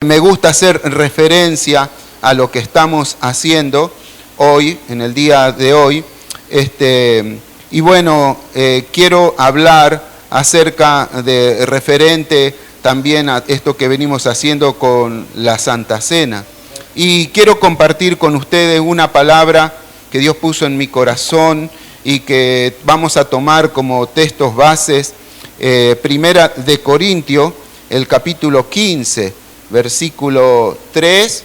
Me gusta hacer referencia a lo que estamos haciendo hoy, en el día de hoy. Quiero hablar acerca de referente también a esto que venimos haciendo con la Santa Cena. Y quiero compartir con ustedes una palabra que Dios puso en mi corazón y que vamos a tomar como textos bases. Primera de Corintios, el capítulo 15. Versículo 3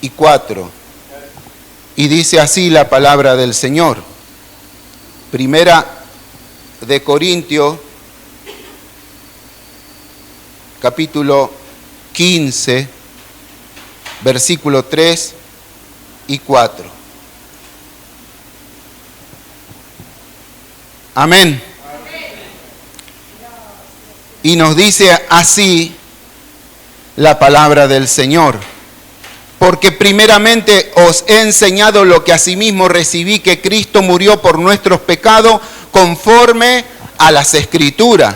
y 4. Y dice así la palabra del Señor. Primera de Corintios, capítulo 15, versículo 3 y 4. Amén. Y nos dice así la palabra del Señor. Porque primeramente os he enseñado lo que asimismo recibí, que Cristo murió por nuestros pecados conforme a las Escrituras,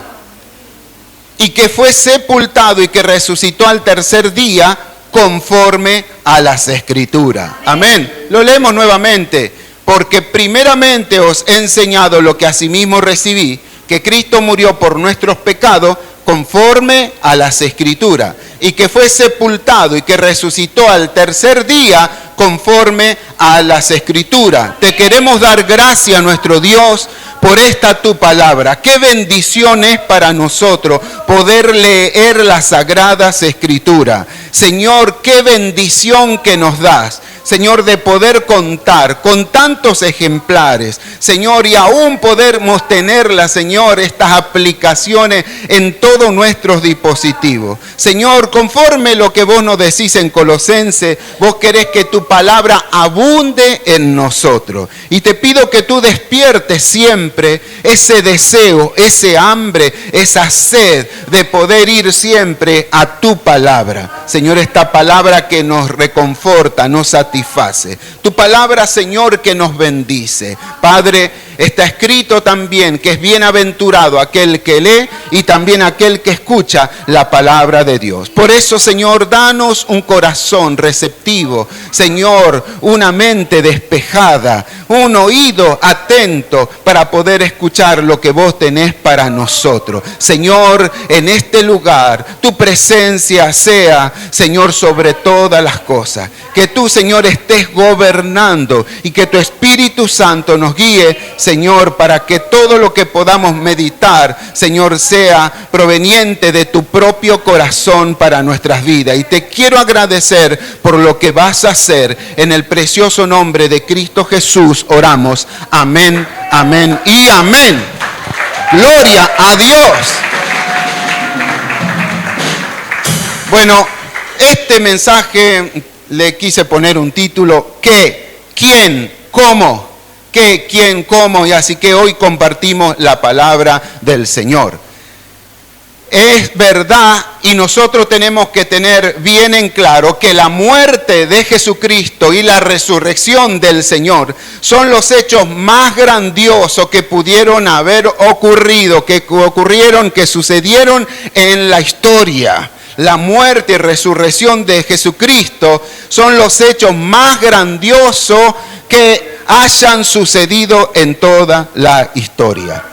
y que fue sepultado y que resucitó al tercer día conforme a las Escrituras. Amén. Lo leemos nuevamente. Porque primeramente os he enseñado lo que asimismo recibí, que Cristo murió por nuestros pecados conforme a las Escrituras, y que fue sepultado y que resucitó al tercer día conforme a las Escrituras. Te queremos dar gracias a nuestro Dios por esta tu palabra. Qué bendición es para nosotros poder leer las Sagradas Escrituras. Señor, qué bendición que nos das, Señor, de poder contar con tantos ejemplares, Señor, y aún podemos tenerlas, Señor, estas aplicaciones en todos nuestros dispositivos. Señor, conforme lo que vos nos decís en Colosenses, vos querés que tu palabra abunde en nosotros. Y te pido que tú despiertes siempre ese deseo, ese hambre, esa sed de poder ir siempre a tu palabra. Señor, esta palabra que nos reconforta, nos satisface. Tu palabra, Señor, que nos bendice. Padre, está escrito también que es bienaventurado aquel que lee y también aquel que escucha la palabra de Dios. Por eso, Señor, danos un corazón receptivo, Señor, una mente despejada, un oído atento para poder escuchar lo que vos tenés para nosotros. Señor, en este lugar, tu presencia sea, Señor, sobre todas las cosas. Que tú, Señor, estés gobernando y que tu Espíritu Santo nos guíe, Señor, para que todo lo que podamos meditar, Señor, sea proveniente de tu propio corazón para nuestras vidas. Y te quiero agradecer por lo que vas a hacer. En el precioso nombre de Cristo Jesús oramos. Amén, amén y amén. Gloria a Dios. Bueno, este mensaje le quise poner un título: ¿qué? ¿Quién? ¿Cómo? ¿Qué? ¿Quién? ¿Cómo? Y así que hoy compartimos la palabra del Señor. Es verdad, y nosotros tenemos que tener bien en claro que la muerte de Jesucristo y la resurrección del Señor son los hechos más grandiosos que pudieron haber ocurrido, que sucedieron en la historia. La muerte y resurrección de Jesucristo son los hechos más grandiosos que hayan sucedido en toda la historia.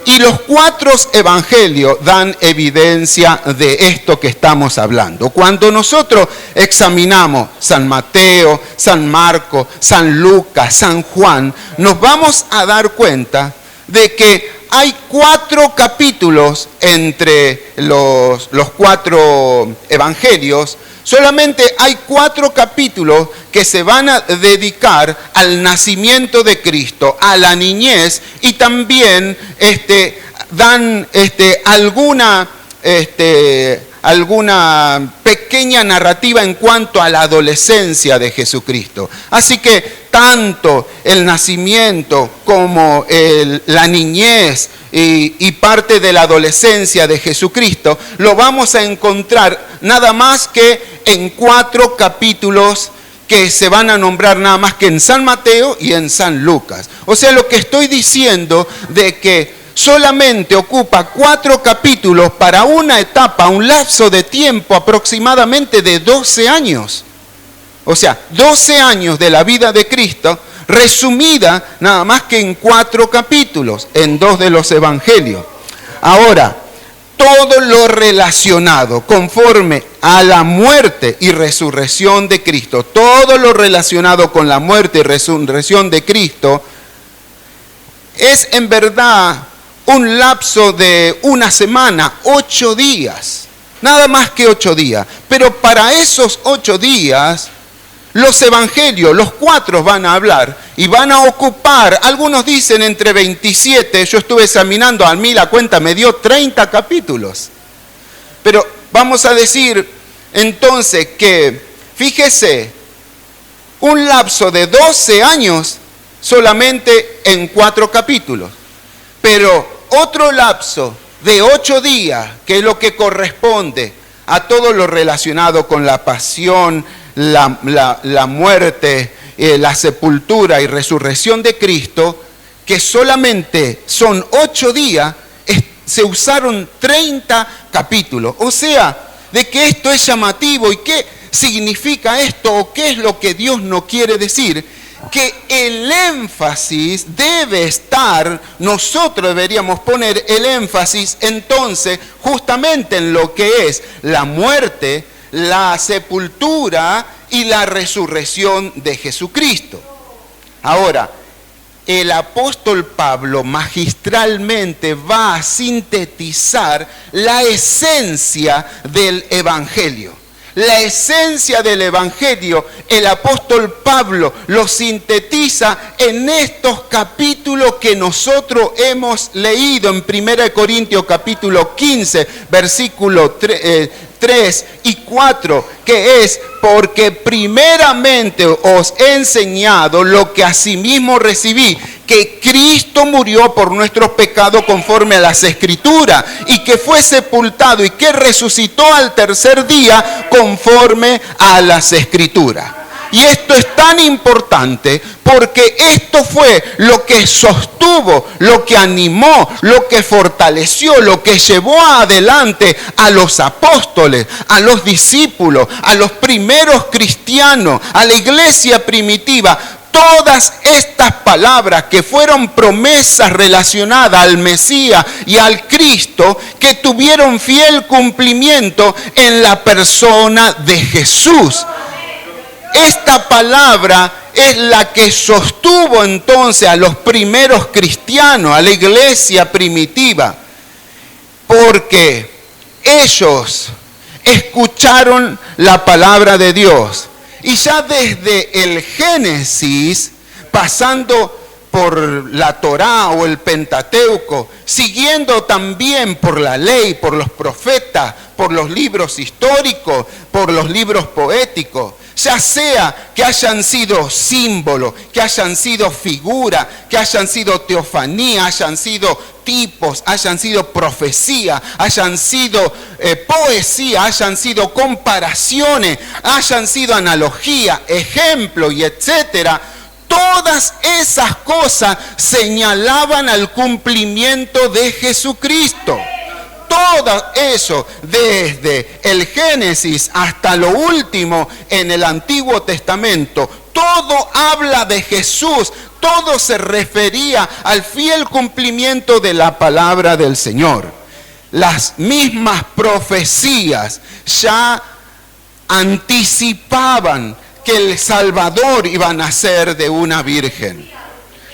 Y los 4 evangelios dan evidencia de esto que estamos hablando. Cuando nosotros examinamos San Mateo, San Marcos, San Lucas, San Juan, nos vamos a dar cuenta de que hay 4 capítulos entre los 4 evangelios. Solamente hay 4 capítulos que se van a dedicar al nacimiento de Cristo, a la niñez, y también dan alguna pequeña narrativa en cuanto a la adolescencia de Jesucristo. Así que tanto el nacimiento como la niñez y parte de la adolescencia de Jesucristo lo vamos a encontrar nada más que en 4 capítulos que se van a nombrar nada más que en San Mateo y en San Lucas. O sea, lo que estoy diciendo de que solamente ocupa 4 capítulos para una etapa, un lapso de tiempo aproximadamente de 12 años. O sea, 12 años de la vida de Cristo, resumida nada más que en 4 capítulos, en 2 de los evangelios. Ahora, todo lo relacionado conforme a la muerte y resurrección de Cristo, todo lo relacionado con la muerte y resurrección de Cristo, es en verdad un lapso de una semana, 8 días, nada más que 8 días. Pero para esos 8 días, los evangelios, los 4 van a hablar y van a ocupar, algunos dicen entre 27, yo estuve examinando, a mí la cuenta me dio 30 capítulos. Pero vamos a decir entonces que, fíjese, un lapso de 12 años solamente en 4 capítulos. Pero otro lapso de 8 días, que es lo que corresponde a todo lo relacionado con la pasión, la muerte, la sepultura y resurrección de Cristo, que solamente son 8 días, se usaron 30 capítulos. O sea, de que esto es llamativo. ¿Y qué significa esto? ¿O qué es lo que Dios nos quiere decir? Que el énfasis debe estar, nosotros deberíamos poner el énfasis entonces justamente en lo que es la muerte, la sepultura y la resurrección de Jesucristo. Ahora, el apóstol Pablo magistralmente va a sintetizar la esencia del evangelio. La esencia del evangelio, el apóstol Pablo lo sintetiza en estos capítulos que nosotros hemos leído en 1 Corintios capítulo 15, versículo 3 y 4, que es: porque primeramente os he enseñado lo que asimismo recibí, que Cristo murió por nuestros pecados conforme a las Escrituras, y que fue sepultado y que resucitó al tercer día conforme a las Escrituras. Y esto es tan importante porque esto fue lo que sostuvo, lo que animó, lo que fortaleció, lo que llevó adelante a los apóstoles, a los discípulos, a los primeros cristianos, a la iglesia primitiva. Todas estas palabras que fueron promesas relacionadas al Mesías y al Cristo, que tuvieron fiel cumplimiento en la persona de Jesús. Esta palabra es la que sostuvo entonces a los primeros cristianos, a la iglesia primitiva, porque ellos escucharon la palabra de Dios. Y ya desde el Génesis, pasando por la Torá o el Pentateuco, siguiendo también por la ley, por los profetas, por los libros históricos, por los libros poéticos, ya sea que hayan sido símbolos, que hayan sido figuras, que hayan sido teofanía, hayan sido tipos, hayan sido profecía, hayan sido poesía, hayan sido comparaciones, hayan sido analogía, ejemplo y etcétera. Todas esas cosas señalaban al cumplimiento de Jesucristo. Todo eso, desde el Génesis hasta lo último en el Antiguo Testamento, todo habla de Jesús, todo se refería al fiel cumplimiento de la palabra del Señor. Las mismas profecías ya anticipaban que el Salvador iba a nacer de una virgen.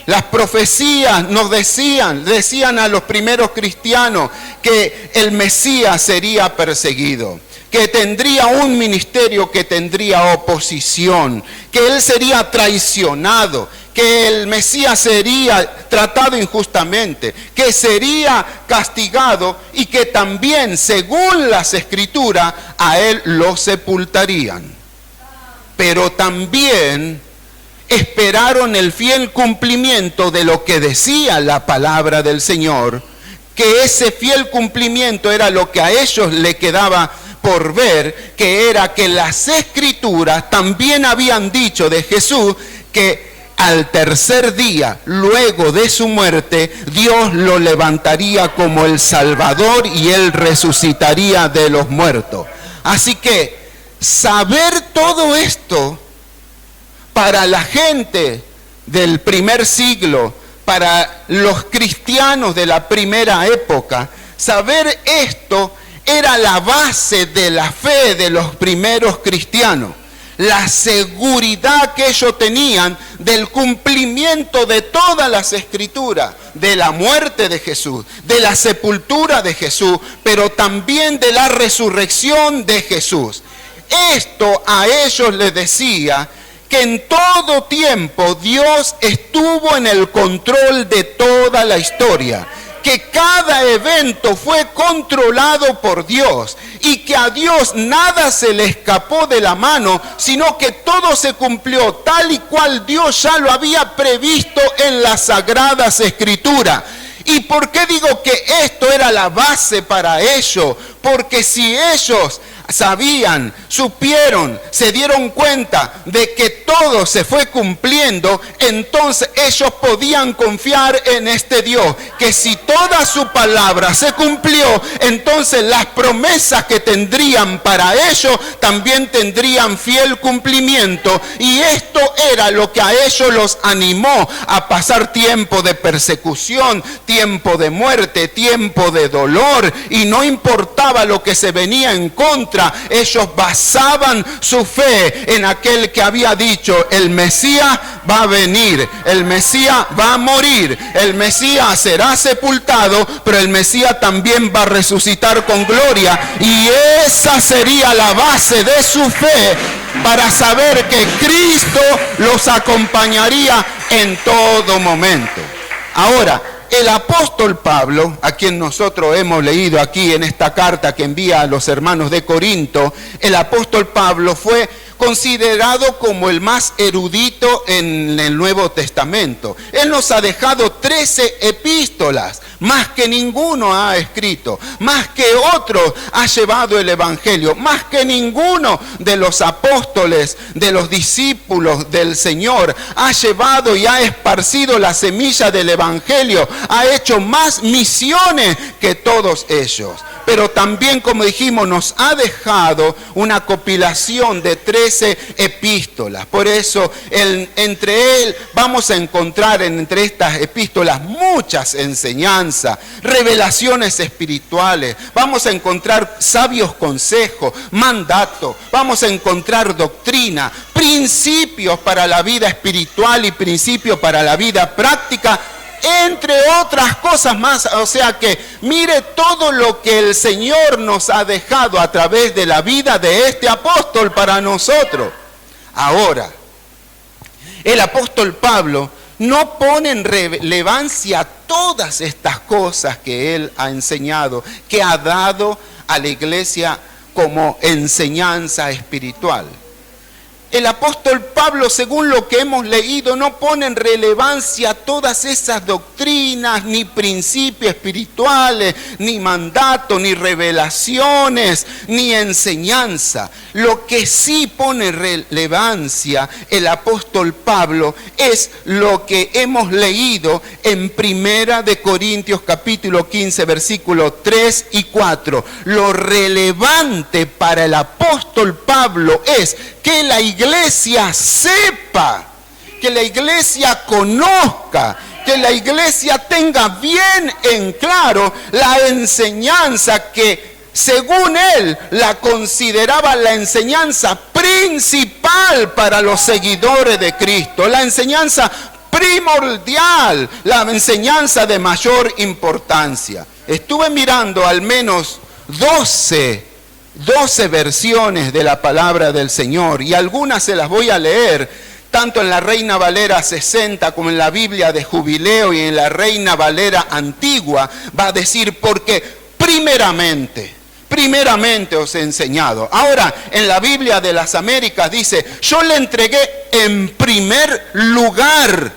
Las profecías nos decían a los primeros cristianos que el Mesías sería perseguido, que tendría un ministerio que tendría oposición, que él sería traicionado, que el Mesías sería tratado injustamente, que sería castigado y que también, según las Escrituras, a él lo sepultarían. Pero también esperaron el fiel cumplimiento de lo que decía la palabra del Señor, que ese fiel cumplimiento era lo que a ellos le quedaba por ver, que era que las Escrituras también habían dicho de Jesús que al tercer día, luego de su muerte, Dios lo levantaría como el Salvador y Él resucitaría de los muertos. Así que saber todo esto para la gente del primer siglo, para los cristianos de la primera época, saber esto era la base de la fe de los primeros cristianos. La seguridad que ellos tenían del cumplimiento de todas las escrituras, de la muerte de Jesús, de la sepultura de Jesús, pero también de la resurrección de Jesús. Esto a ellos les decía que en todo tiempo Dios estuvo en el control de toda la historia, que cada evento fue controlado por Dios y que a Dios nada se le escapó de la mano, sino que todo se cumplió tal y cual Dios ya lo había previsto en las Sagradas Escrituras. ¿Y por qué digo que esto era la base para ellos? Porque si ellos sabían, supieron, se dieron cuenta de que todo se fue cumpliendo, entonces ellos podían confiar en este Dios, que si toda su palabra se cumplió, entonces las promesas que tendrían para ellos también tendrían fiel cumplimiento. Y esto era lo que a ellos los animó a pasar tiempo de persecución, tiempo de muerte, tiempo de dolor, y no importaba lo que se venía en contra. Ellos basaban su fe en aquel que había dicho: el Mesías va a venir, el Mesías va a morir, el Mesías será sepultado, pero el Mesías también va a resucitar con gloria. Y esa sería la base de su fe para saber que Cristo los acompañaría en todo momento. Ahora, el apóstol Pablo, a quien nosotros hemos leído aquí en esta carta que envía a los hermanos de Corinto, el apóstol Pablo fue considerado como el más erudito en el Nuevo Testamento. Él nos ha dejado 13 epístolas, más que ninguno ha escrito, más que otro ha llevado el Evangelio, más que ninguno de los apóstoles, de los discípulos del Señor, ha llevado y ha esparcido la semilla del Evangelio, ha hecho más misiones que todos ellos. Pero también, como dijimos, nos ha dejado una compilación de 13 epístolas. Por eso, entre él vamos a encontrar entre estas epístolas muchas enseñanzas, revelaciones espirituales. Vamos a encontrar sabios consejos, mandatos. Vamos a encontrar doctrina, principios para la vida espiritual y principios para la vida práctica, entre otras cosas más. O sea que mire todo lo que el Señor nos ha dejado a través de la vida de este apóstol para nosotros. Ahora, el apóstol Pablo no pone en relevancia todas estas cosas que él ha enseñado, que ha dado a la iglesia como enseñanza espiritual. El apóstol Pablo, según lo que hemos leído, no pone en relevancia todas esas doctrinas, ni principios espirituales, ni mandatos, ni revelaciones, ni enseñanza. Lo que sí pone en relevancia el apóstol Pablo es lo que hemos leído en Primera de Corintios capítulo 15, versículos 3 y 4. Lo relevante para el apóstol Pablo es que la iglesia sepa, que la iglesia conozca, que la iglesia tenga bien en claro la enseñanza que, según él, la consideraba la enseñanza principal para los seguidores de Cristo, la enseñanza primordial, la enseñanza de mayor importancia. Estuve mirando al menos 12 versiones de la palabra del Señor, y algunas se las voy a leer, tanto en la Reina Valera 60 como en la Biblia de Jubileo y en la Reina Valera Antigua. Va a decir: porque primeramente os he enseñado. Ahora, en la Biblia de las Américas dice: yo le entregué en primer lugar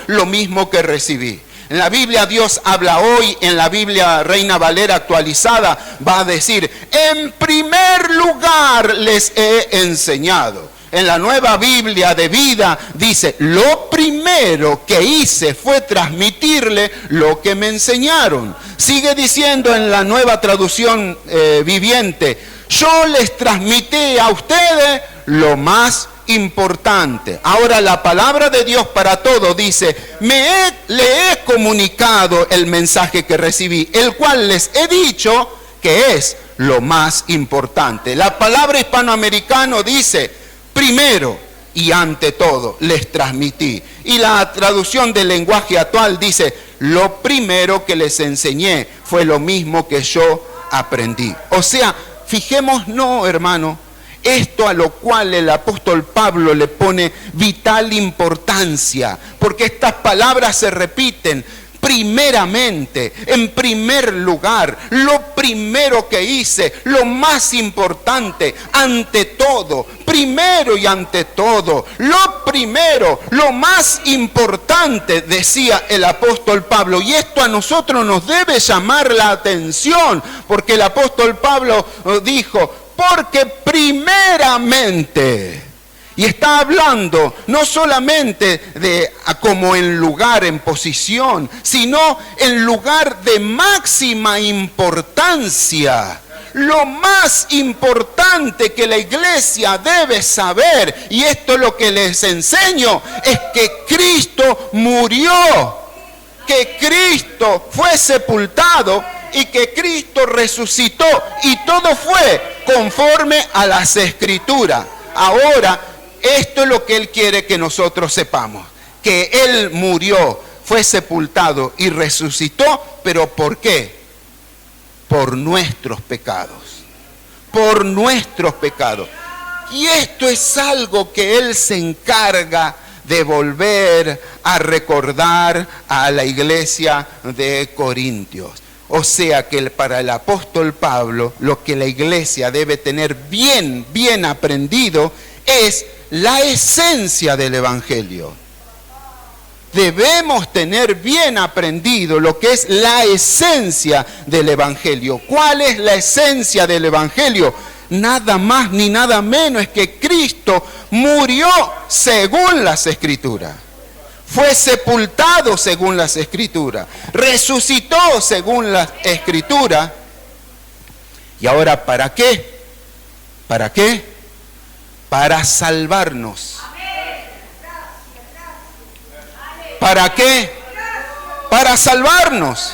lo mismo que recibí. En la Biblia Dios habla hoy, en la Biblia Reina Valera actualizada va a decir: en primer lugar les he enseñado. en la Nueva Biblia de Vida, dice, lo primero que hice fue transmitirle lo que me enseñaron. Sigue diciendo en la Nueva Traducción Viviente, yo les transmití a ustedes lo más importante. Ahora la palabra de Dios para todos dice, le he comunicado el mensaje que recibí, el cual les he dicho que es lo más importante. La palabra hispanoamericano dice, primero y ante todo les transmití. Y la traducción del lenguaje actual dice, lo primero que les enseñé fue lo mismo que yo aprendí. O sea, fijémonos, hermano, esto a lo cual el apóstol Pablo le pone vital importancia, porque estas palabras se repiten. Primeramente, en primer lugar, lo primero que hice, lo más importante, ante todo, primero y ante todo, lo primero, lo más importante, decía el apóstol Pablo. Y esto a nosotros nos debe llamar la atención, porque el apóstol Pablo dijo, porque primeramente, y está hablando no solamente de como en lugar, en posición, sino en lugar de máxima importancia. Lo más importante que la iglesia debe saber, y esto es lo que les enseño, es que Cristo murió, que Cristo fue sepultado y que Cristo resucitó, y todo fue conforme a las Escrituras. Ahora, esto es lo que Él quiere que nosotros sepamos, que Él murió, fue sepultado y resucitó, pero ¿por qué? Por nuestros pecados, por nuestros pecados. Y esto es algo que Él se encarga de volver a recordar a la iglesia de Corintios. O sea que para el apóstol Pablo, lo que la iglesia debe tener bien aprendido es la esencia del Evangelio. Debemos tener bien aprendido lo que es la esencia del Evangelio. ¿Cuál es la esencia del Evangelio? Nada más ni nada menos es que Cristo murió según las Escrituras. Fue sepultado según las Escrituras. Resucitó según las Escrituras. ¿Y ahora para qué? ¿Para qué? Para salvarnos. ¿Para qué? Para salvarnos.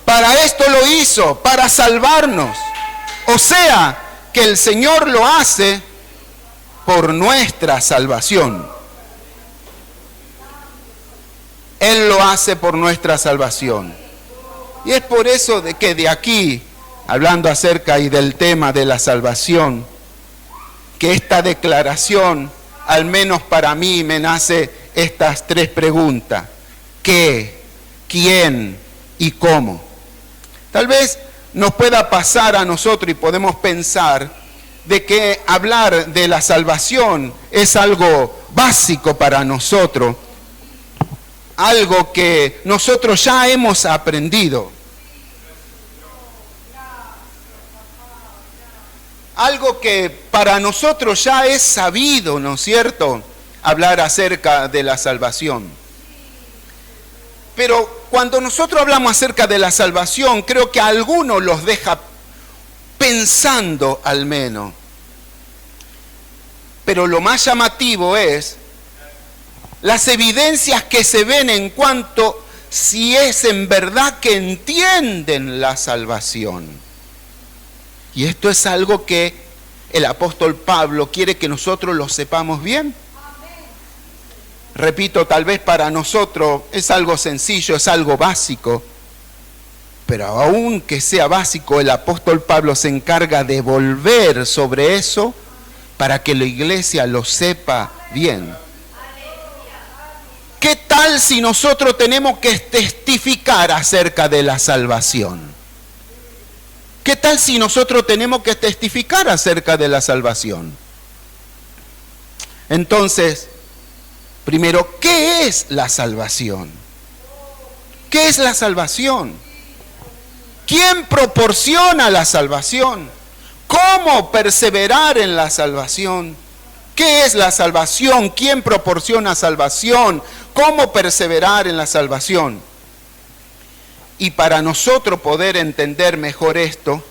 Para esto lo hizo, para salvarnos. O sea, que el Señor lo hace por nuestra salvación. Él lo hace por nuestra salvación. Y es por eso de que de aquí, hablando acerca y del tema de la salvación, que esta declaración, al menos para mí, me nace estas tres preguntas. ¿Qué? ¿Quién? ¿Y cómo? Tal vez nos pueda pasar a nosotros y podemos pensar de que hablar de la salvación es algo básico para nosotros, algo que nosotros ya hemos aprendido. Algo que para nosotros ya es sabido, ¿no es cierto? Hablar acerca de la salvación. Pero cuando nosotros hablamos acerca de la salvación, creo que a algunos los deja pensando al menos. Pero lo más llamativo es las evidencias que se ven en cuanto si es en verdad que entienden la salvación. Y esto es algo que el apóstol Pablo quiere que nosotros lo sepamos bien. Repito, tal vez para nosotros es algo sencillo, es algo básico, pero aun que sea básico, el apóstol Pablo se encarga de volver sobre eso para que la iglesia lo sepa bien. ¿Qué tal si nosotros tenemos que testificar acerca de la salvación? ¿Qué tal si nosotros tenemos que testificar acerca de la salvación? Entonces, primero, ¿qué es la salvación? ¿Qué es la salvación? ¿Quién proporciona la salvación? ¿Cómo perseverar en la salvación? ¿Qué es la salvación? ¿Quién proporciona salvación? ¿Cómo perseverar en la salvación? Y para nosotros poder entender mejor esto,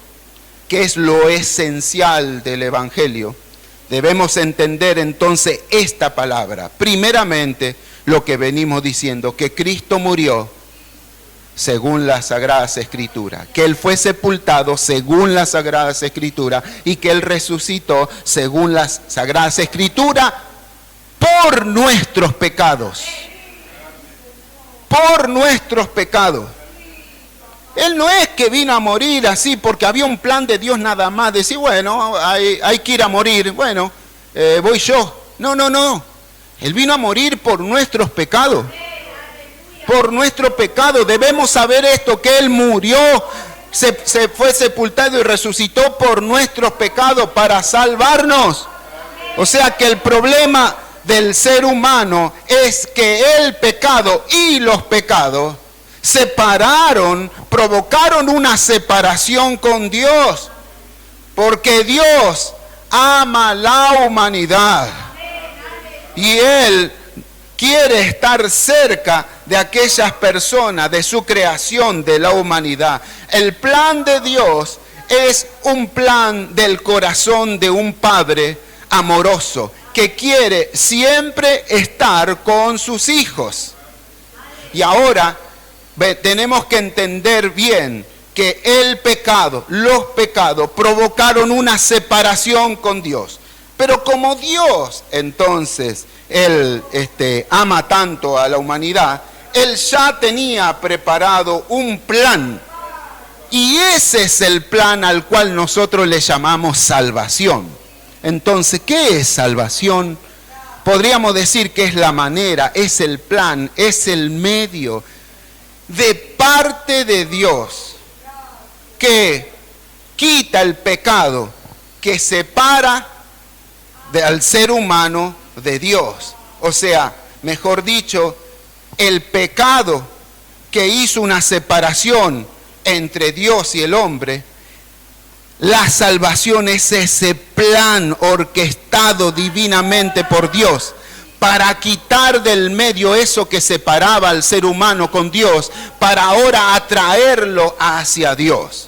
que es lo esencial del Evangelio, debemos entender entonces esta palabra. Primeramente, lo que venimos diciendo, que Cristo murió según las Sagradas Escrituras, que Él fue sepultado según las Sagradas Escrituras y que Él resucitó según las Sagradas Escrituras por nuestros pecados. Por nuestros pecados. Él no es que vino a morir así porque había un plan de Dios nada más, decir, bueno, hay que ir a morir, bueno, voy yo. No, no, no. Él vino a morir por nuestros pecados. Por nuestro pecado. Debemos saber esto, que Él murió, se fue sepultado y resucitó por nuestros pecados para salvarnos. O sea que el problema del ser humano es que el pecado y los pecados provocaron una separación con Dios, porque Dios ama la humanidad y Él quiere estar cerca de aquellas personas, de su creación, de la humanidad. El plan de Dios es un plan del corazón de un padre amoroso que quiere siempre estar con sus hijos. Y ahora tenemos que entender bien que el pecado, los pecados provocaron una separación con Dios. Pero como Dios entonces, Él ama tanto a la humanidad, Él ya tenía preparado un plan. Y ese es el plan al cual nosotros le llamamos salvación. Entonces, ¿qué es salvación? Podríamos decir que es la manera, es el plan, es el medio de parte de Dios que quita el pecado, que separa al ser humano de Dios. O sea, mejor dicho, el pecado que hizo una separación entre Dios y el hombre, la salvación es ese plan orquestado divinamente por Dios para quitar del medio eso que separaba al ser humano con Dios, para ahora atraerlo hacia Dios.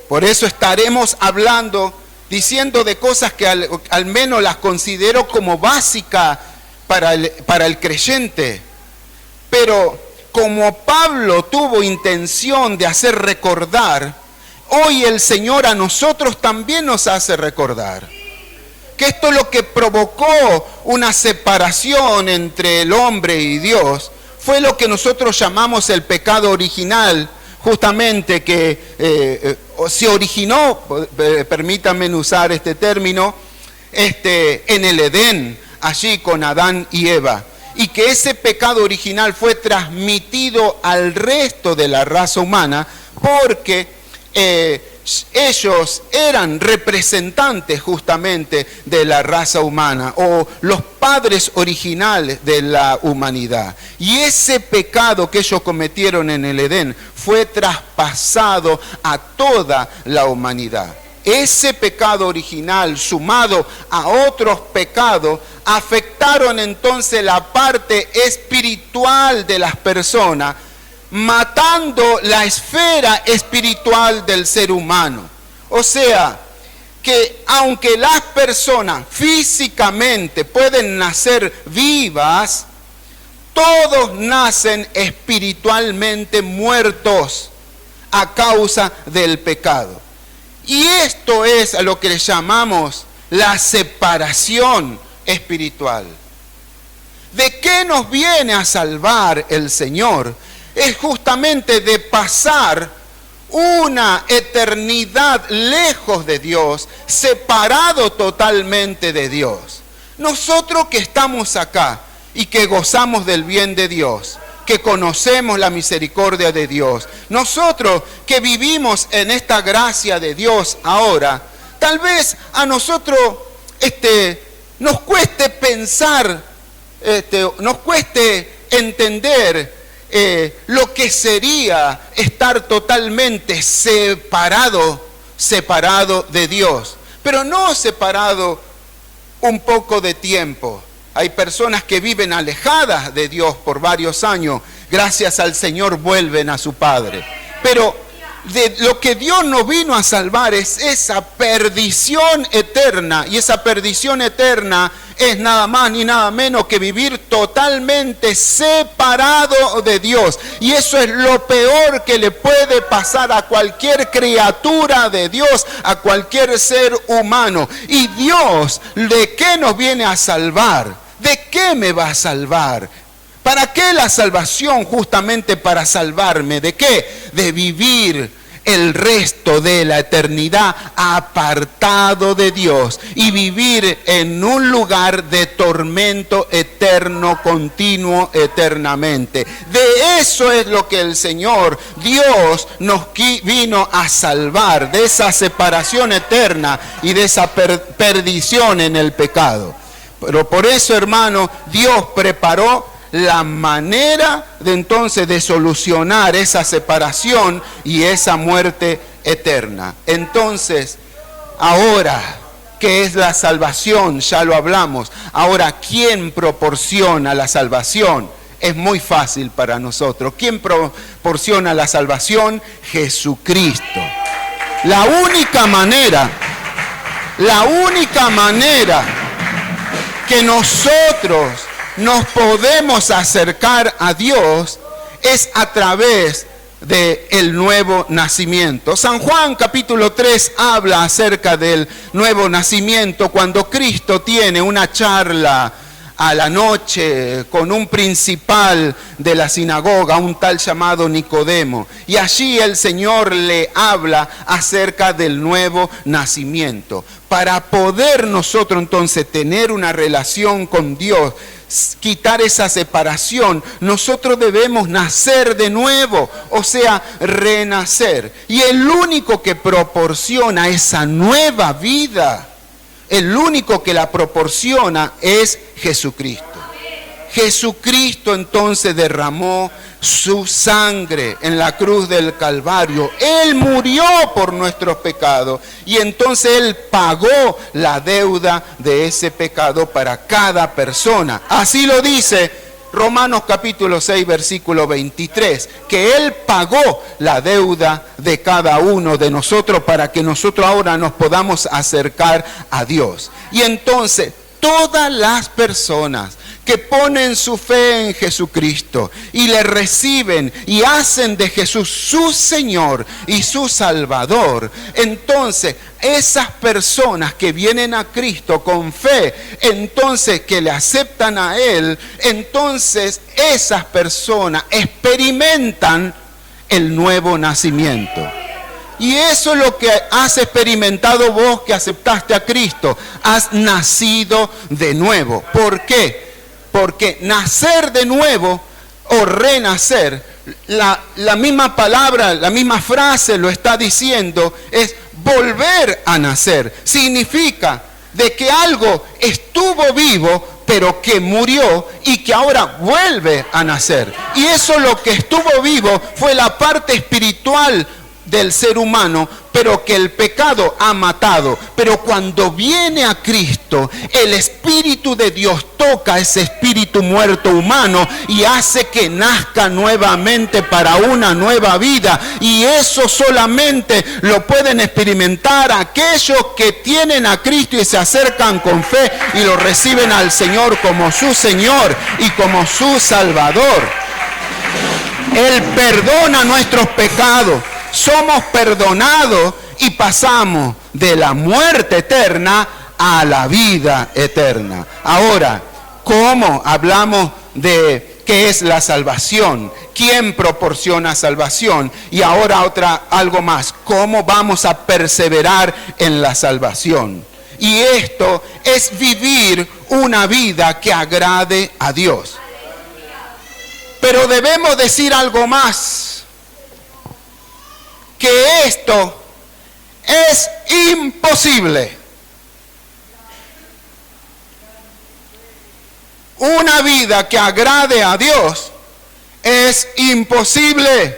Por eso estaremos hablando, diciendo de cosas que al menos las considero como básicas para el creyente. Pero como Pablo tuvo intención de hacer recordar, hoy el Señor a nosotros también nos hace recordar que esto es lo que provocó una separación entre el hombre y Dios. Fue lo que nosotros llamamos el pecado original, justamente que se originó, permítanme usar este término, en el Edén, allí con Adán y Eva. Y que ese pecado original fue transmitido al resto de la raza humana porque ellos eran representantes justamente de la raza humana o los padres originales de la humanidad. Y ese pecado que ellos cometieron en el Edén fue traspasado a toda la humanidad. Ese pecado original sumado a otros pecados afectaron entonces la parte espiritual de las personas, matando la esfera espiritual del ser humano. O sea, que aunque las personas físicamente pueden nacer vivas, todos nacen espiritualmente muertos a causa del pecado. Y esto es a lo que le llamamos la separación espiritual. ¿De qué nos viene a salvar el Señor? Es justamente de pasar una eternidad lejos de Dios, separado totalmente de Dios. Nosotros que estamos acá y que gozamos del bien de Dios, que conocemos la misericordia de Dios, nosotros que vivimos en esta gracia de Dios ahora, tal vez a nosotros nos cueste pensar, nos cueste entender lo que sería estar totalmente separado de Dios, pero no separado un poco de tiempo. Hay personas que viven alejadas de Dios por varios años, gracias al Señor vuelven a su Padre. Pero de lo que Dios nos vino a salvar es esa perdición eterna, y esa perdición eterna es nada más ni nada menos que vivir totalmente separado de Dios. Y eso es lo peor que le puede pasar a cualquier criatura de Dios, a cualquier ser humano. Y Dios, ¿de qué nos viene a salvar? ¿De qué me va a salvar? ¿Para qué la salvación? Justamente para salvarme. ¿De qué? De vivir el resto de la eternidad apartado de Dios y vivir en un lugar de tormento eterno, continuo, eternamente. De eso es lo que el Señor Dios nos vino a salvar, de esa separación eterna y de esa perdición en el pecado. Pero por eso, hermano, Dios preparó la manera de entonces de solucionar esa separación y esa muerte eterna. Entonces, ahora, ¿qué es la salvación? Ya lo hablamos. Ahora, ¿quién proporciona la salvación? Es muy fácil para nosotros. ¿Quién proporciona la salvación? Jesucristo. La única manera que nosotros nos podemos acercar a Dios es a través del nuevo nacimiento. San Juan capítulo 3 habla acerca del nuevo nacimiento cuando Cristo tiene una charla a la noche con un principal de la sinagoga, un tal llamado Nicodemo. Y allí el Señor le habla acerca del nuevo nacimiento. Para poder nosotros entonces tener una relación con Dios, quitar esa separación, nosotros debemos nacer de nuevo, o sea, renacer. Y el único que proporciona esa nueva vida, el único que la proporciona es Jesucristo. Jesucristo entonces derramó su sangre en la cruz del Calvario. Él murió por nuestros pecados y entonces Él pagó la deuda de ese pecado para cada persona. Así lo dice Romanos capítulo 6, versículo 23, que Él pagó la deuda de cada uno de nosotros para que nosotros ahora nos podamos acercar a Dios. Y entonces, todas las personas que ponen su fe en Jesucristo y le reciben y hacen de Jesús su Señor y su Salvador, entonces esas personas que vienen a Cristo con fe, entonces que le aceptan a Él, entonces esas personas experimentan el nuevo nacimiento. Y eso es lo que has experimentado vos que aceptaste a Cristo. Has nacido de nuevo. ¿Por qué? Porque nacer de nuevo o renacer, la misma palabra, la misma frase lo está diciendo, es volver a nacer. Significa de que algo estuvo vivo, pero que murió y que ahora vuelve a nacer. Y eso, lo que estuvo vivo, fue la parte espiritual del ser humano, pero que el pecado ha matado. Pero cuando viene a Cristo, el Espíritu de Dios toca ese espíritu muerto humano y hace que nazca nuevamente para una nueva vida. Y eso solamente lo pueden experimentar aquellos que tienen a Cristo y se acercan con fe y lo reciben al Señor como su Señor y como su Salvador. Él perdona nuestros pecados. Somos perdonados y pasamos de la muerte eterna a la vida eterna. Ahora, ¿cómo hablamos de qué es la salvación? ¿Quién proporciona salvación? Y ahora algo más. ¿Cómo vamos a perseverar en la salvación? Y esto es vivir una vida que agrade a Dios. Pero debemos decir algo más. Que esto es imposible. Una vida que agrade a Dios es imposible.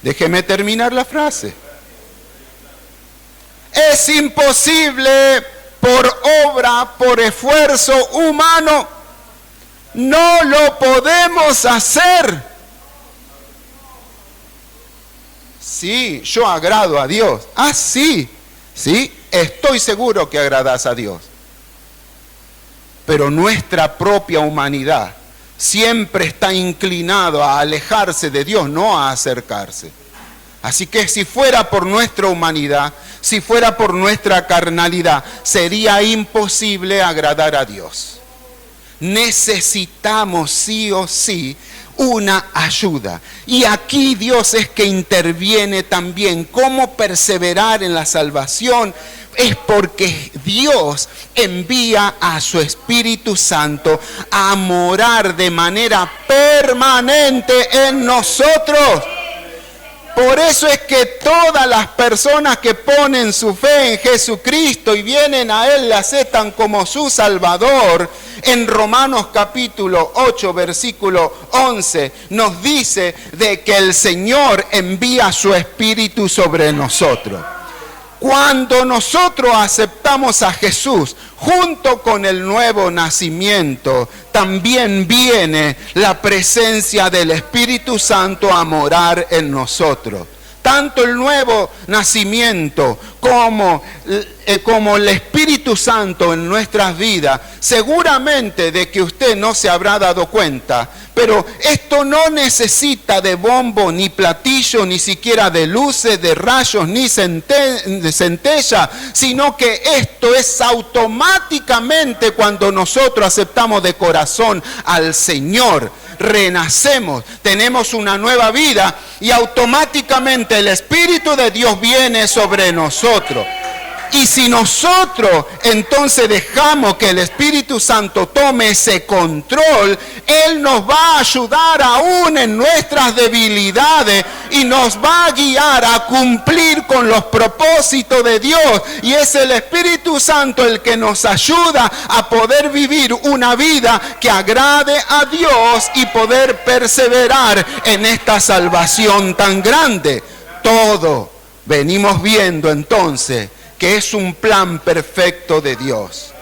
Déjeme terminar la frase. Es imposible por obra, por esfuerzo humano. No lo podemos hacer. Sí, yo agrado a Dios. Ah, sí, sí, estoy seguro que agradas a Dios. Pero nuestra propia humanidad siempre está inclinado a alejarse de Dios, no a acercarse. Así que si fuera por nuestra humanidad, si fuera por nuestra carnalidad, sería imposible agradar a Dios. Necesitamos sí o sí una ayuda. Y aquí Dios es que interviene también. ¿Cómo perseverar en la salvación? Es porque Dios envía a su Espíritu Santo a morar de manera permanente en nosotros. Por eso es que todas las personas que ponen su fe en Jesucristo y vienen a Él, le aceptan como su Salvador, en Romanos capítulo 8, versículo 11, nos dice de que el Señor envía su Espíritu sobre nosotros. Cuando nosotros aceptamos a Jesús, junto con el nuevo nacimiento, también viene la presencia del Espíritu Santo a morar en nosotros. Tanto el nuevo nacimiento como el Espíritu Santo en nuestras vidas, seguramente de que usted no se habrá dado cuenta, pero esto no necesita de bombo, ni platillo, ni siquiera de luces, de rayos, ni de centella, sino que esto es automáticamente cuando nosotros aceptamos de corazón al Señor. Renacemos, tenemos una nueva vida y automáticamente el Espíritu de Dios viene sobre nosotros. Y si nosotros entonces dejamos que el Espíritu Santo tome ese control, Él nos va a ayudar aún en nuestras debilidades y nos va a guiar a cumplir con los propósitos de Dios. Y es el Espíritu Santo el que nos ayuda a poder vivir una vida que agrade a Dios y poder perseverar en esta salvación tan grande. Todo venimos viendo entonces que es un plan perfecto de Dios.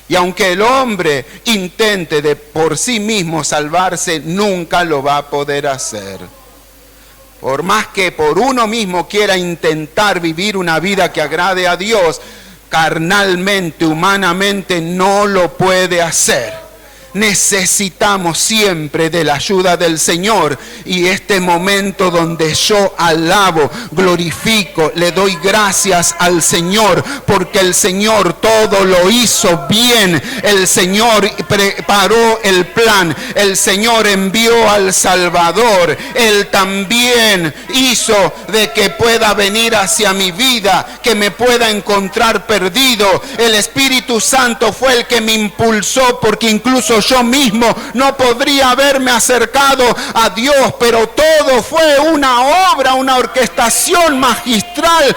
Y aunque el hombre intente de por sí mismo salvarse, nunca lo va a poder hacer. Por más que por uno mismo quiera intentar vivir una vida que agrade a Dios, carnalmente, humanamente, no lo puede hacer. Necesitamos siempre de la ayuda del Señor, y este momento donde yo alabo, glorifico, le doy gracias al Señor, porque el Señor todo lo hizo bien. El Señor preparó el plan, el Señor envió al Salvador, Él también hizo de que pueda venir hacia mi vida, que me pueda encontrar perdido. El Espíritu Santo fue el que me impulsó, porque incluso yo mismo no podría haberme acercado a Dios, pero todo fue una obra, una orquestación magistral,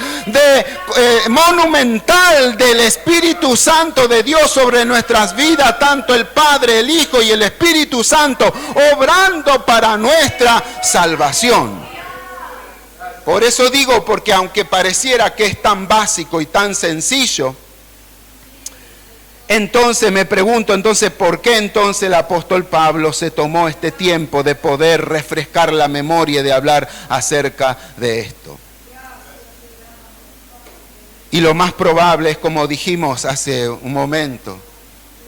monumental del Espíritu Santo de Dios sobre nuestras vidas, tanto el Padre, el Hijo y el Espíritu Santo, obrando para nuestra salvación. Por eso digo, porque aunque pareciera que es tan básico y tan sencillo, entonces me pregunto, ¿por qué entonces el apóstol Pablo se tomó este tiempo de poder refrescar la memoria y de hablar acerca de esto? Y lo más probable es, como dijimos hace un momento,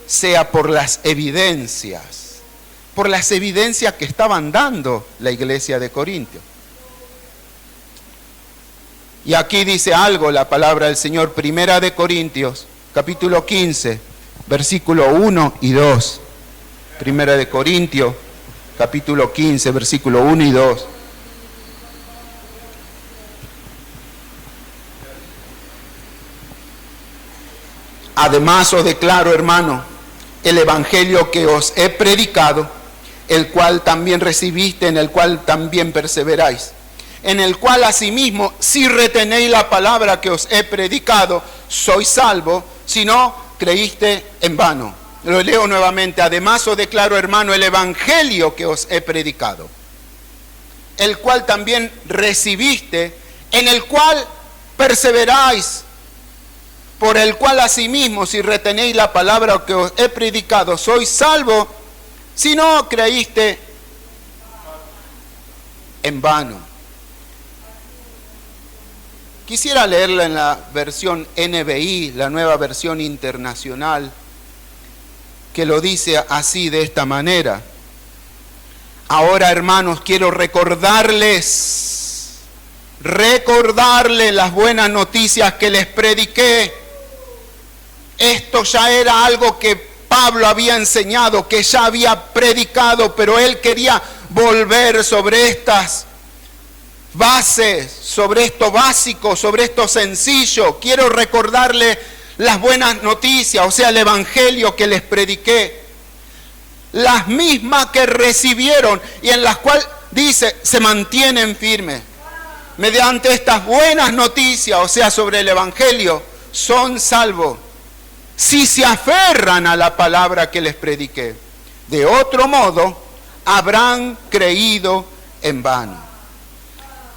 sea por las evidencias que estaban dando la iglesia de Corintios. Y aquí dice algo la palabra del Señor, Primera de Corintios, capítulo 15. Versículo 1 y 2. Primera de Corintios, capítulo 15, versículo 1 y 2. Además os declaro, hermano, el evangelio que os he predicado, el cual también recibiste, en el cual también perseveráis, en el cual asimismo, si retenéis la palabra que os he predicado, sois salvos, si no, creíste en vano. Lo leo nuevamente. Además os declaro, hermano, el evangelio que os he predicado. el cual también recibiste, en el cual perseveráis, por el cual asimismo, si retenéis la palabra que os he predicado, sois salvos, si no creíste en vano. Quisiera leerla en la versión NBI, la Nueva Versión Internacional, que lo dice así, de esta manera. Ahora, hermanos, quiero recordarles las buenas noticias que les prediqué. Esto ya era algo que Pablo había enseñado, que ya había predicado, pero él quería volver sobre estas bases, sobre esto básico, sobre esto sencillo. Quiero recordarle las buenas noticias, o sea, el evangelio que les prediqué, las mismas que recibieron y en las cuales, dice, se mantienen firmes. Mediante estas buenas noticias, o sea, sobre el evangelio, son salvos si se aferran a la palabra que les prediqué. De otro modo, habrán creído en vano.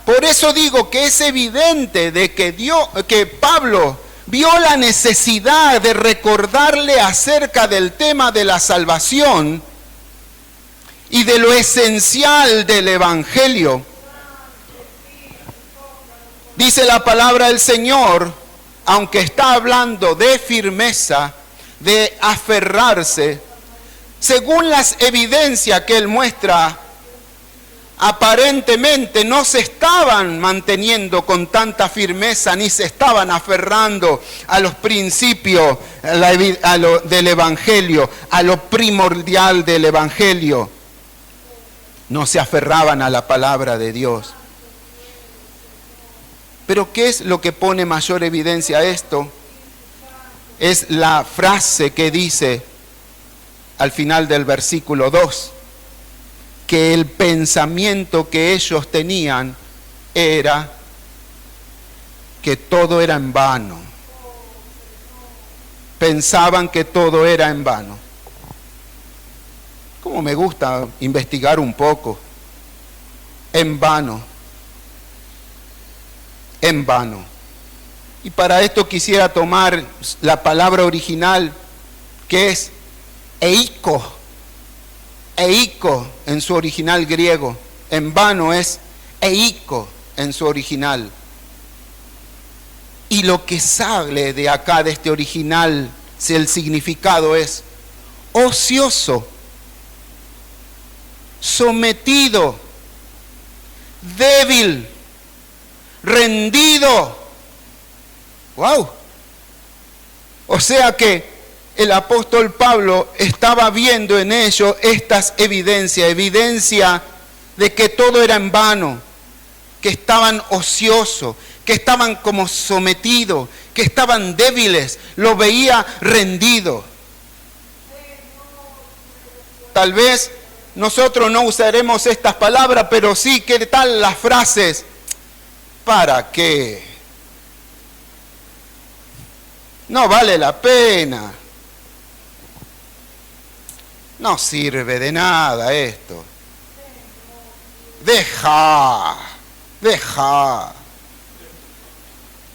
Por eso digo que es evidente de que Pablo vio la necesidad de recordarle acerca del tema de la salvación y de lo esencial del evangelio. Dice la palabra del Señor, aunque está hablando de firmeza, de aferrarse, según las evidencias que él muestra, aparentemente no se estaban manteniendo con tanta firmeza, ni se estaban aferrando a los principios del evangelio, a lo primordial del evangelio. No se aferraban a la palabra de Dios. Pero ¿qué es lo que pone mayor evidencia a esto? Es la frase que dice al final del versículo 2, que el pensamiento que ellos tenían era que todo era en vano. Pensaban que todo era en vano. Como me gusta investigar un poco. En vano. En vano. Y para esto quisiera tomar la palabra original, que es eiko. Eiko en su original griego. En vano es eiko en su original. Y lo que sale de acá, de este original, si el significado es ocioso, sometido, débil, rendido. ¡Wow! O sea que el apóstol Pablo estaba viendo en ellos estas evidencia de que todo era en vano, que estaban ociosos, que estaban como sometidos, que estaban débiles, lo veía rendido. Tal vez nosotros no usaremos estas palabras, pero sí, ¿qué tal las frases? ¿Para qué? No vale la pena. No sirve de nada esto. Deja.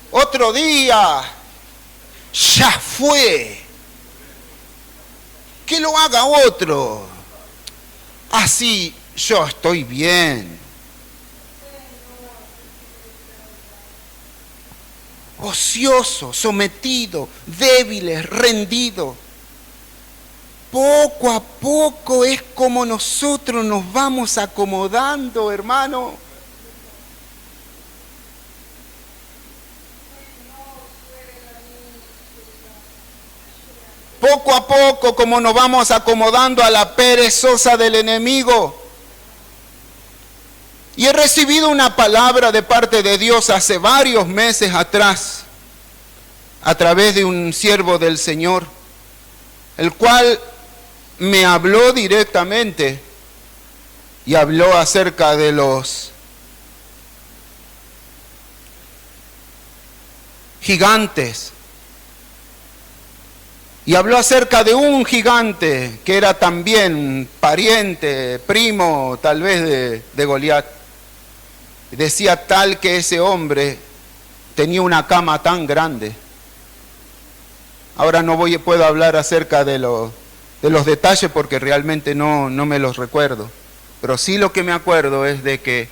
Otro día. Ya fue. Que lo haga otro. Así yo estoy bien. Ocioso, sometido, débiles, rendido. Poco a poco es como nosotros nos vamos acomodando, hermano. Poco a poco como nos vamos acomodando a la perezosa del enemigo. Y he recibido una palabra de parte de Dios hace varios meses atrás, a través de un siervo del Señor, el cual me habló directamente y habló acerca de los gigantes. Y habló acerca de un gigante que era también pariente, primo tal vez de Goliat. Decía tal que ese hombre tenía una cama tan grande. Ahora no puedo hablar acerca de los detalles porque realmente no me los recuerdo. Pero sí lo que me acuerdo es de que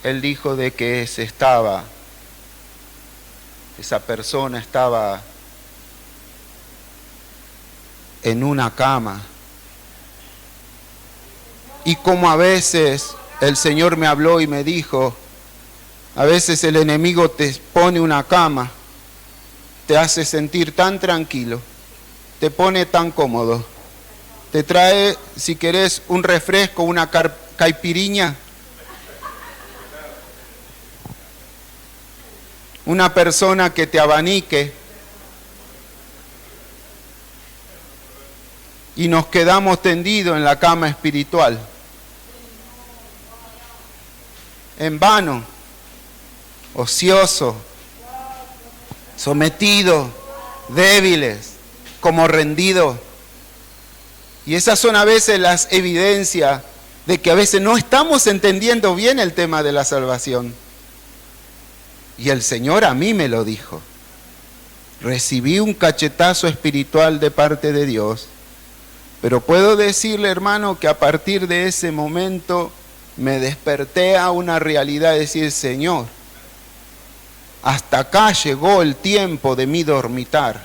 él dijo de que esa persona estaba en una cama. Y como a veces el Señor me habló y me dijo, a veces el enemigo te pone una cama, te hace sentir tan tranquilo, te pone tan cómodo, te trae, si querés, un refresco, una caipiriña, una persona que te abanique, y nos quedamos tendidos en la cama espiritual, en vano, ocioso, sometido, débiles, como rendidos. Y esas son a veces las evidencias de que a veces no estamos entendiendo bien el tema de la salvación. Y el Señor a mí me lo dijo. Recibí un cachetazo espiritual de parte de Dios. Pero puedo decirle, hermano, que a partir de ese momento me desperté a una realidad de decir, Señor, hasta acá llegó el tiempo de mi dormitar.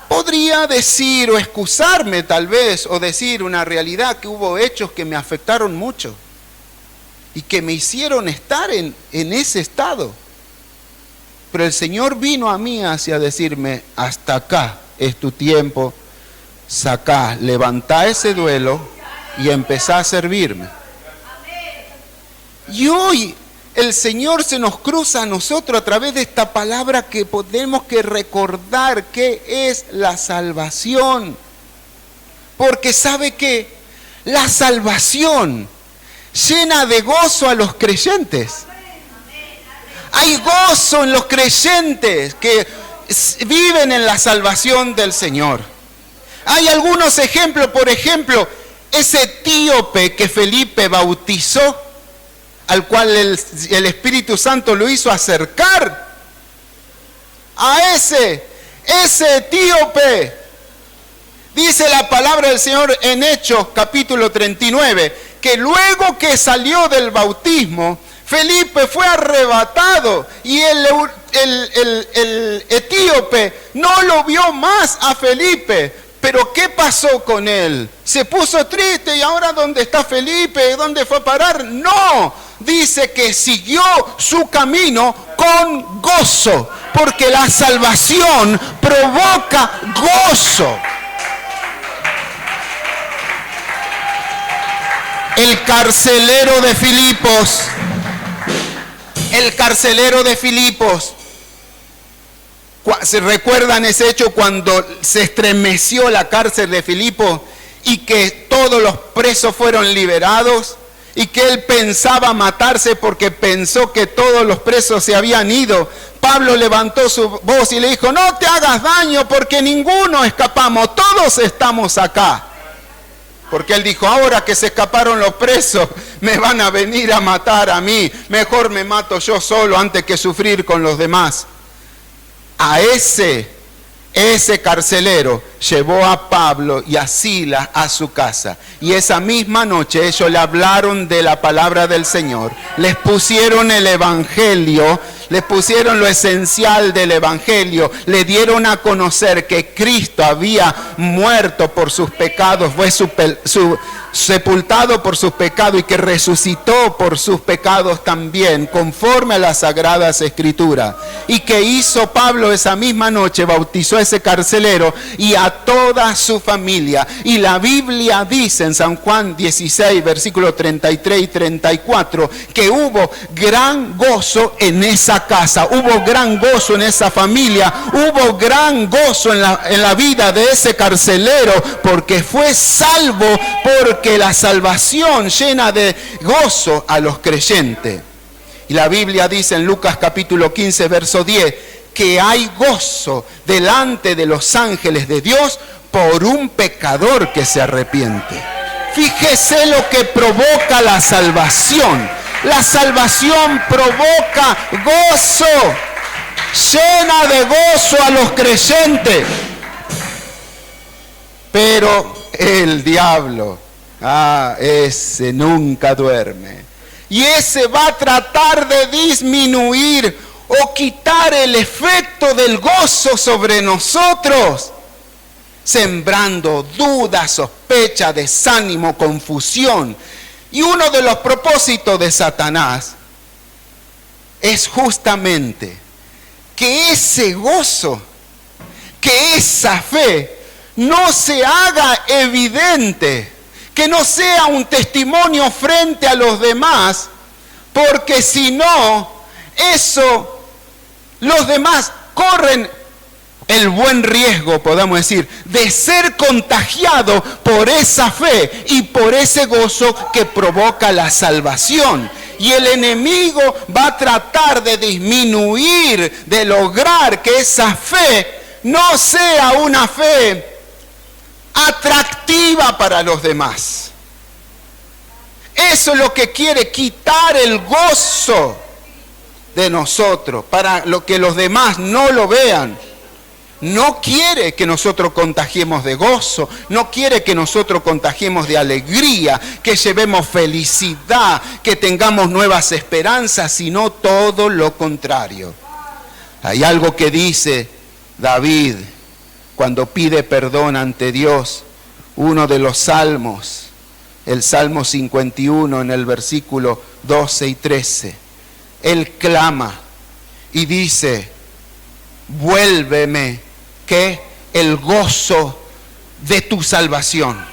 Podría decir o excusarme tal vez o decir una realidad que hubo hechos que me afectaron mucho y que me hicieron estar en ese estado. Pero el Señor vino a mí hacia decirme, hasta acá es tu tiempo. Sacá, levantá ese duelo y empezá a servirme. Y hoy el Señor se nos cruza a nosotros a través de esta palabra que tenemos que recordar qué es la salvación. Porque sabe que la salvación llena de gozo a los creyentes. Hay gozo en los creyentes que viven en la salvación del Señor. Hay algunos ejemplos, por ejemplo, ese etíope que Felipe bautizó, al cual el Espíritu Santo lo hizo acercar a ese etíope. Dice la palabra del Señor en Hechos capítulo 39, que luego que salió del bautismo, Felipe fue arrebatado y el etíope no lo vio más a Felipe. Pero ¿qué pasó con él? ¿Se puso triste y ahora dónde está Felipe? ¿Dónde fue a parar? No, dice que siguió su camino con gozo, porque la salvación provoca gozo. El carcelero de Filipos, ¿se recuerdan ese hecho cuando se estremeció la cárcel de Filipos y que todos los presos fueron liberados? Y que él pensaba matarse porque pensó que todos los presos se habían ido. Pablo levantó su voz y le dijo, no te hagas daño porque ninguno escapamos, todos estamos acá. Porque él dijo, ahora que se escaparon los presos, me van a venir a matar a mí. Mejor me mato yo solo antes que sufrir con los demás. A ese carcelero llevó a Pablo y a Silas a su casa. Y esa misma noche ellos le hablaron de la palabra del Señor. Les pusieron el evangelio, les pusieron lo esencial del evangelio. Le dieron a conocer que Cristo había muerto por sus pecados, fue sepultado por sus pecados y que resucitó por sus pecados también, conforme a las sagradas escrituras. Y que hizo Pablo esa misma noche, bautizó a ese carcelero y a toda su familia. Y la Biblia dice en San Juan 16, versículos 33 y 34, que hubo gran gozo en esa casa, hubo gran gozo en esa familia, hubo gran gozo en la vida de ese carcelero, porque fue salvo, porque la salvación llena de gozo a los creyentes. Y la Biblia dice en Lucas capítulo 15, verso 10, que hay gozo delante de los ángeles de Dios por un pecador que se arrepiente. Fíjese lo que provoca la salvación. La salvación provoca gozo, llena de gozo a los creyentes. Pero el diablo, ese nunca duerme. Y ese va a tratar de disminuir o quitar el efecto del gozo sobre nosotros, sembrando duda, sospecha, desánimo, confusión. Y uno de los propósitos de Satanás es justamente que ese gozo, que esa fe no se haga evidente, que no sea un testimonio frente a los demás, porque si no, los demás corren el buen riesgo, podamos decir, de ser contagiados por esa fe y por ese gozo que provoca la salvación. Y el enemigo va a tratar de disminuir, de lograr que esa fe no sea una fe atractiva para los demás. Eso es lo que quiere, quitar el gozo de nosotros, para que los demás no lo vean. No quiere que nosotros contagiemos de gozo, no quiere que nosotros contagiemos de alegría, que llevemos felicidad, que tengamos nuevas esperanzas, sino todo lo contrario. Hay algo que dice David cuando pide perdón ante Dios, uno de los salmos, el Salmo 51 en el versículo 12 y 13. Él clama y dice: vuélveme, ¿qué? El gozo de tu salvación.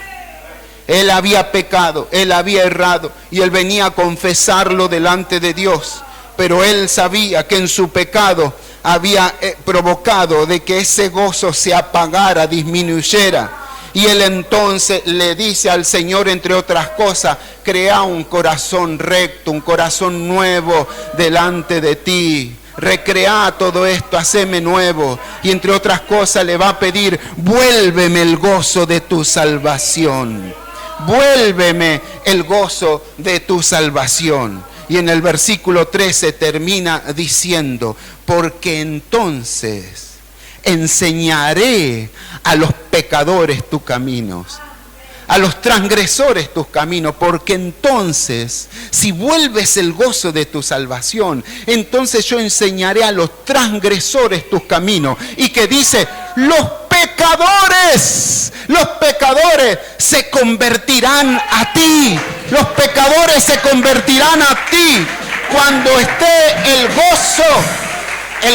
Él había pecado, él había errado y él venía a confesarlo delante de Dios. Pero él sabía que en su pecado había provocado de que ese gozo se apagara, disminuyera. Y él entonces le dice al Señor, entre otras cosas: crea un corazón recto, un corazón nuevo delante de ti. Recrea todo esto, haceme nuevo. Y entre otras cosas le va a pedir: vuélveme el gozo de tu salvación. Vuélveme el gozo de tu salvación. Y en el versículo 13 termina diciendo: porque entonces enseñaré a los pecadores tus caminos, a los transgresores tus caminos, porque entonces, si vuelves el gozo de tu salvación, entonces yo enseñaré a los transgresores tus caminos. Y que dice: los pecadores se convertirán a ti. Los pecadores se convertirán a ti cuando esté el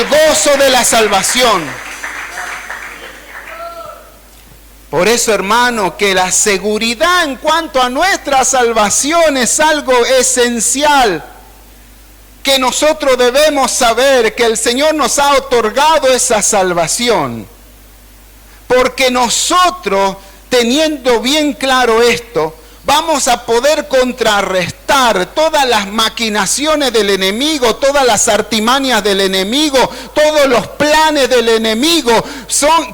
gozo de la salvación. Por eso, hermano, que la seguridad en cuanto a nuestra salvación es algo esencial, que nosotros debemos saber que el Señor nos ha otorgado esa salvación, porque nosotros, teniendo bien claro esto, vamos a poder contrarrestar todas las maquinaciones del enemigo, todas las artimañas del enemigo, todos los planes del enemigo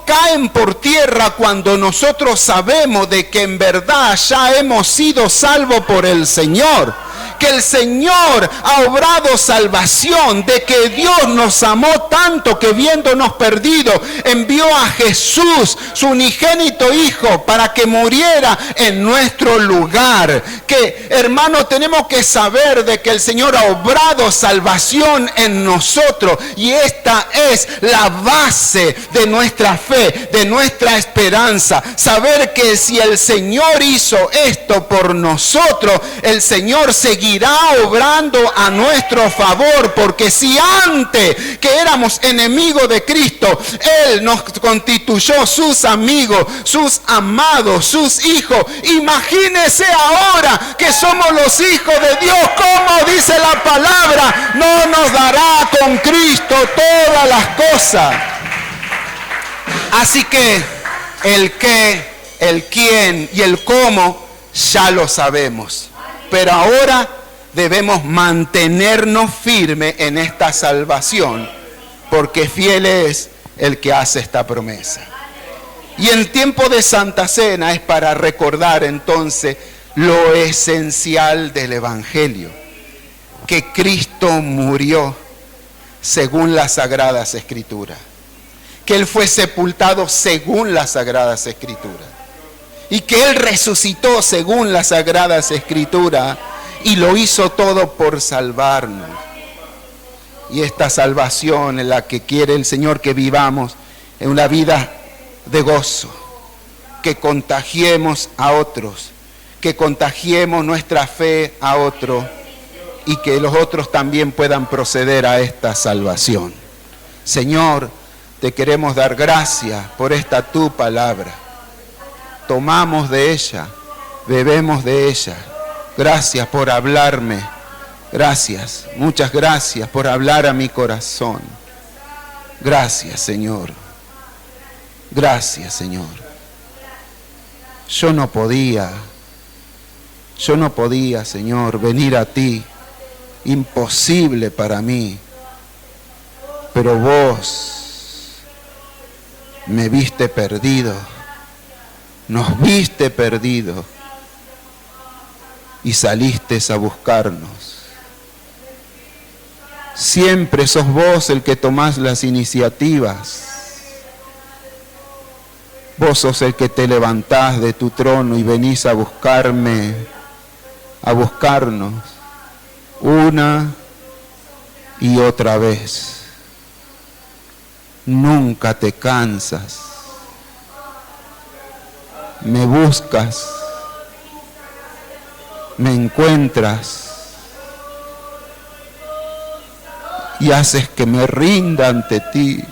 caen por tierra cuando nosotros sabemos de que en verdad ya hemos sido salvos por el Señor. Que el Señor ha obrado salvación, de que Dios nos amó tanto que viéndonos perdidos envió a Jesús, su unigénito Hijo, para que muriera en nuestro lugar. Que, hermanos, tenemos que saber de que el Señor ha obrado salvación en nosotros, y esta es la base de nuestra fe, de nuestra esperanza. Saber que si el Señor hizo esto por nosotros, el Señor seguirá obrando a nuestro favor, porque si antes que éramos enemigos de Cristo, Él nos constituyó sus amigos, sus amados, sus hijos, imagínese ahora que somos los hijos de Dios. Como dice la palabra, no nos dará con Cristo todas las cosas. Así que el qué, el quién y el cómo ya lo sabemos, pero ahora debemos mantenernos firmes en esta salvación, porque fiel es el que hace esta promesa. Y el tiempo de Santa Cena es para recordar entonces lo esencial del Evangelio. que Cristo murió según las Sagradas Escrituras, que Él fue sepultado según las Sagradas Escrituras y que Él resucitó según las Sagradas Escrituras y lo hizo todo por salvarnos. Y esta salvación es la que quiere el Señor que vivamos en una vida de gozo, que contagiemos a otros, que contagiemos nuestra fe a otros y que los otros también puedan proceder a esta salvación. Señor, te queremos dar gracias por esta tu palabra. Tomamos de ella, bebemos de ella. Gracias por hablarme. Gracias, muchas gracias por hablar a mi corazón. Gracias, Señor. Gracias, Señor. Yo no podía, Señor, venir a ti. Imposible para mí. Pero vos me viste perdido. Nos viste perdido. Y saliste a buscarnos. Siempre sos vos el que tomás las iniciativas. Vos sos el que te levantás de tu trono y venís a buscarme, a buscarnos, una y otra vez. Nunca te cansas. Me buscas, me encuentras y haces que me rinda ante ti.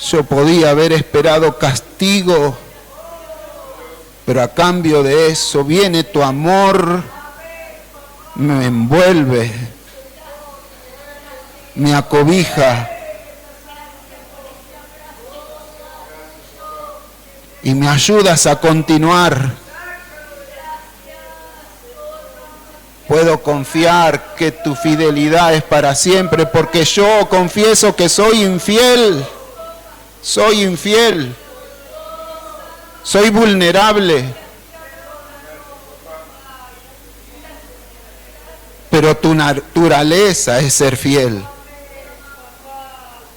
Yo podía haber esperado castigo, pero a cambio de eso viene tu amor, me envuelve, me acobija y me ayudas a continuar. Puedo confiar que tu fidelidad es para siempre, porque yo confieso que soy infiel. Soy infiel, soy vulnerable, pero tu naturaleza es ser fiel.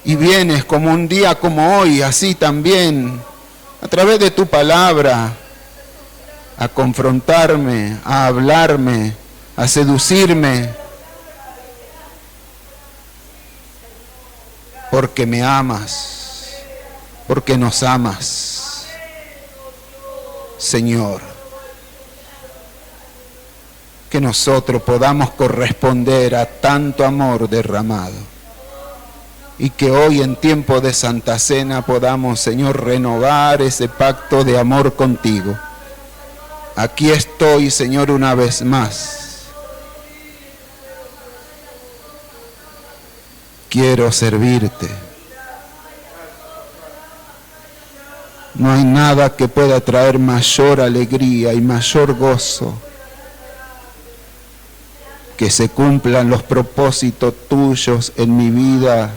Y vienes como un día como hoy, así también, a través de tu palabra, a confrontarme, a hablarme, a seducirme, porque me amas. Porque nos amas, Señor. Que nosotros podamos corresponder a tanto amor derramado. Y que hoy en tiempo de Santa Cena podamos, Señor, renovar ese pacto de amor contigo. Aquí estoy, Señor, una vez más. Quiero servirte. No hay nada que pueda traer mayor alegría y mayor gozo que se cumplan los propósitos tuyos en mi vida.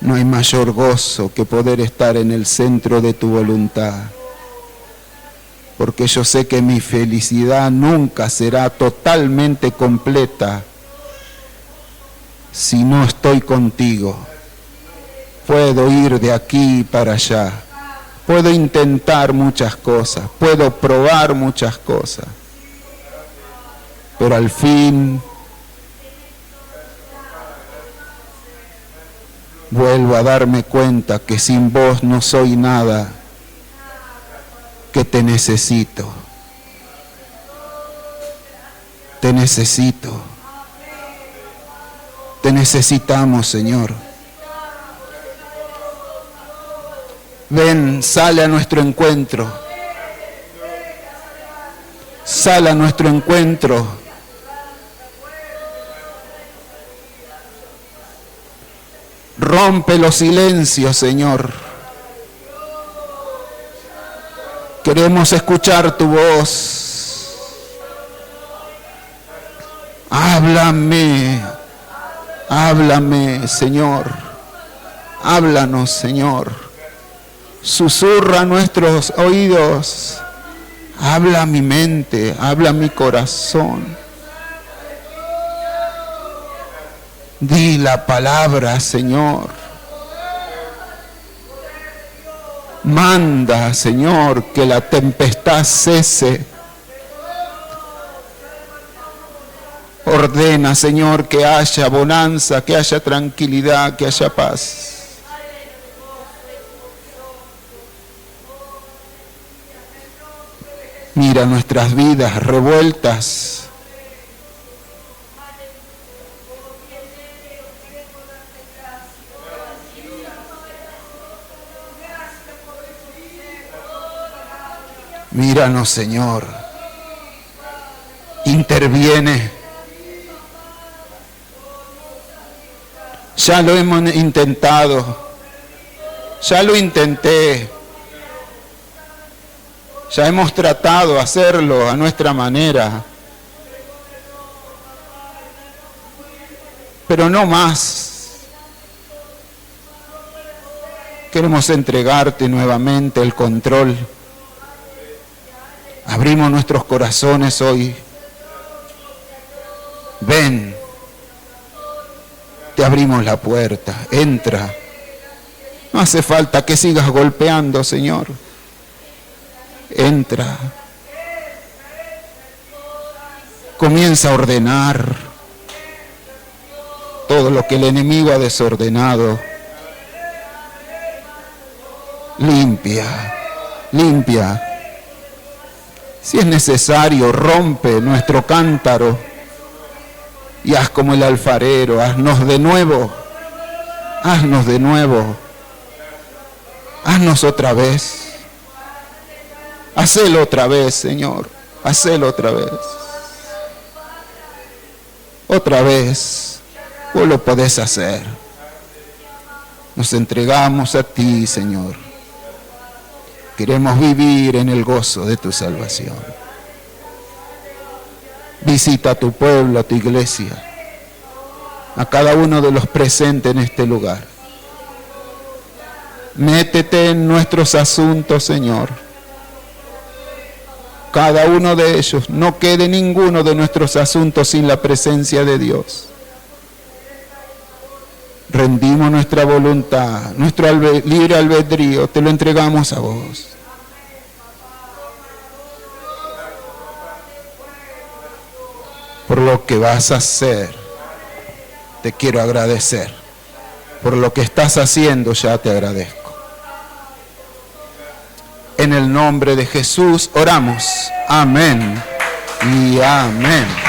No hay mayor gozo que poder estar en el centro de tu voluntad, porque yo sé que mi felicidad nunca será totalmente completa si no estoy contigo. Puedo ir de aquí para allá, puedo intentar muchas cosas, puedo probar muchas cosas, pero al fin vuelvo a darme cuenta que sin vos no soy nada, que te necesito, te necesito, te necesitamos, Señor. Ven, sale a nuestro encuentro. Sale a nuestro encuentro. Rompe los silencios, Señor. Queremos escuchar tu voz. Háblame, háblame, Señor. Háblanos, Señor. Susurra nuestros oídos. Habla mi mente, habla mi corazón. Di la palabra, Señor. Manda, Señor, que la tempestad cese. Ordena, Señor, que haya bonanza, que haya tranquilidad, que haya paz. Mira nuestras vidas revueltas. Míranos, Señor. Interviene. Ya lo hemos intentado. Ya lo intenté. Ya hemos tratado de hacerlo a nuestra manera. Pero no más. Queremos entregarte nuevamente el control. Abrimos nuestros corazones hoy. Ven. Te abrimos la puerta. Entra. No hace falta que sigas golpeando, Señor. Entra. Comienza a ordenar todo lo que el enemigo ha desordenado. Limpia. Limpia. Si es necesario, rompe nuestro cántaro y haz como el alfarero, haznos de nuevo, haznos de nuevo, haznos otra vez, hacelo otra vez, Señor, hacelo otra vez. Otra vez, vos lo podés hacer. Nos entregamos a ti, Señor. Queremos vivir en el gozo de tu salvación. Visita a tu pueblo, a tu iglesia, a cada uno de los presentes en este lugar. Métete en nuestros asuntos, Señor. Cada uno de ellos, no quede ninguno de nuestros asuntos sin la presencia de Dios. Rendimos nuestra voluntad, nuestro libre albedrío, te lo entregamos a vos. Por lo que vas a hacer, te quiero agradecer. Por lo que estás haciendo, ya te agradezco. En el nombre de Jesús oramos. Amén y amén.